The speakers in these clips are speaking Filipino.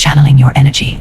channeling your energy.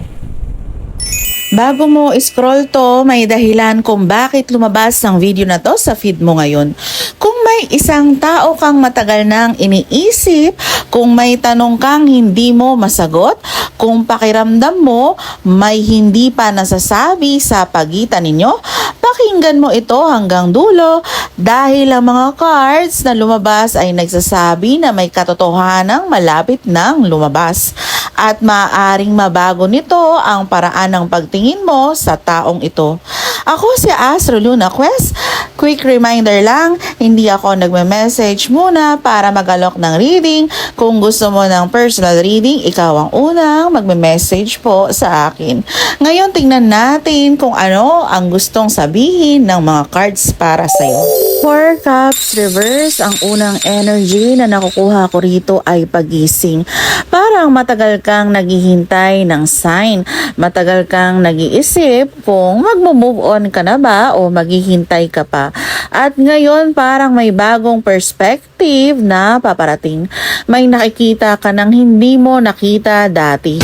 Bago mo scroll to, may dahilan kung bakit lumabas ang video na to sa feed mo ngayon. Kung may isang tao kang matagal nang iniisip, kung may tanong kang hindi mo masagot, kung pakiramdam mo may hindi pa nasasabi sa pagitan ninyo, pakinggan mo ito hanggang dulo dahil ang mga cards na lumabas ay nagsasabi na may katotohanang malapit nang lumabas. At maaaring mabago nito ang paraan ng pagtingin mo sa taong ito. Ako si Astro Luna Quest. Quick reminder lang, hindi ako nagme-message muna para mag-alok ng reading. Kung gusto mo ng personal reading, ikaw ang unang magme-message po sa akin. Ngayon, tingnan natin kung ano ang gustong sabihin ng mga cards para sa'yo. 4 Cups Reverse, ang unang energy na nakukuha ko rito ay pagising. Parang matagal kang naghihintay ng sign. Matagal kang nag-iisip kung mag-move on ka na ba o maghihintay ka pa. At ngayon parang may bagong perspective na paparating. May nakikita ka ng hindi mo nakita dati.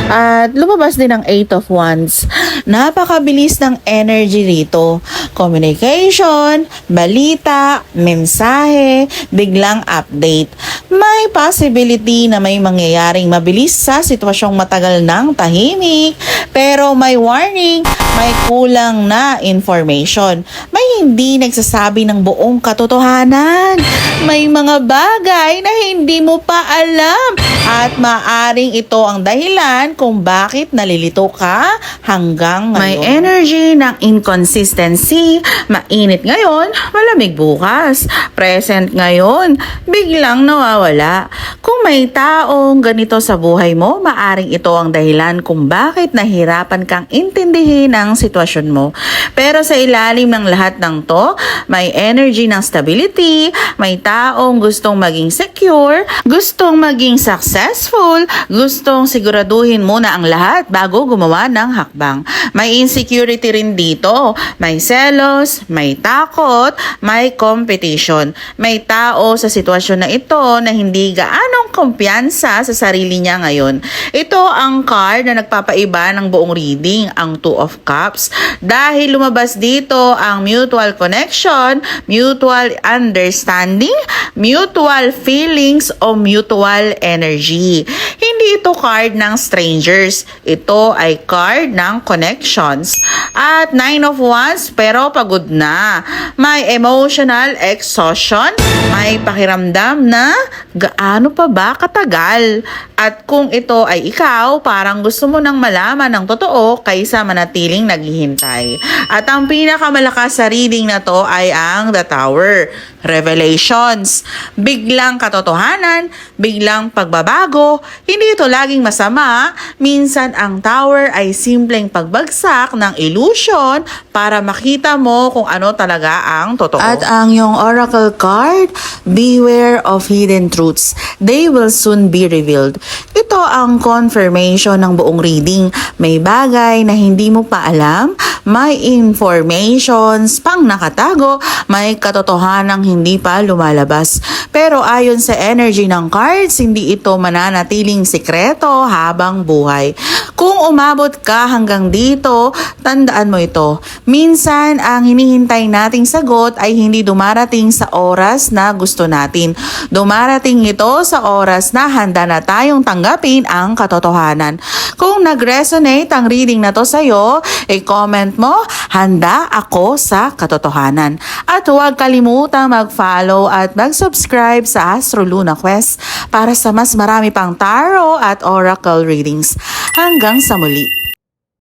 At lumabas din ang 8 of Wands. Napakabilis ng energy rito. Communication, balita, mensahe, biglang update. May possibility na may mangyayaring mabilis sa sitwasyong matagal ng tahimik. Pero may warning, may kulang na information. May hindi nagsasabi ng buong katotohanan. May mga bagay na hindi mo pa alam. At maaring ito ang dahilan kung bakit nalilito ka hanggang ngayon. May energy ng inconsistency. Mainit ngayon, malamig bukas. Present ngayon, biglang nawawala. Kung may taong ganito sa buhay mo, maaring ito ang dahilan kung bakit nahirapan kang intindihin ang sitwasyon mo. Pero sa ilalim ng lahat ng to, may energy ng stability, may taong gustong maging secure, gustong maging successful, gustong siguraduhin muna ang lahat bago gumawa ng hakbang. May insecurity rin dito, may selos, may takot, may competition. May tao sa sitwasyon na ito na hindi gaanong kumpiyansa sa sarili niya ngayon. Ito ang card na nagpapaiba ng buong reading, ang 2 of Cups. Dahil lumabas dito ang mutual connection, mutual understanding, mutual feelings o mutual energy. Hindi ito card ng strangers. Ito ay card ng connections. At 9 of Wands pero pagod na. May emotional exhaustion, may pakiramdam na gaano pa ba katagal. At kung ito ay ikaw, parang gusto mo nang malaman ng totoo kaysa manatiling naghihintay. At ang pinakamalakas sa reading na to ay ang The Tower. Revelations. Biglang katotohanan, biglang pagbabago. Hindi ito laging masama. Minsan ang Tower ay simpleng pagbagsak ng illusion para makita mo kung ano talaga ang totoo. At ang yung Oracle card, beware of hidden truths. They will soon be revealed. Ito ang confirmation ng buong reading. May bagay na hindi mo pa alam, may informations pang nakatago, may katotohanang hindi pa lumalabas. Pero ayon sa energy ng cards, hindi ito mananatiling sikreto habang buhay. Kung umabot ka hanggang dito, tandaan mo ito. Minsan, ang hinihintay nating sagot ay hindi dumarating sa oras na gusto natin. Dumarating ito sa oras na handa na tayong tanggapin ang katotohanan. Kung nag-resonate ang reading na to sa'yo, i-comment mo, handa ako sa katotohanan. At huwag kalimutang mag-follow at mag-subscribe sa Astro Luna Quest para sa mas marami pang tarot at oracle readings. Hanggang sa muli.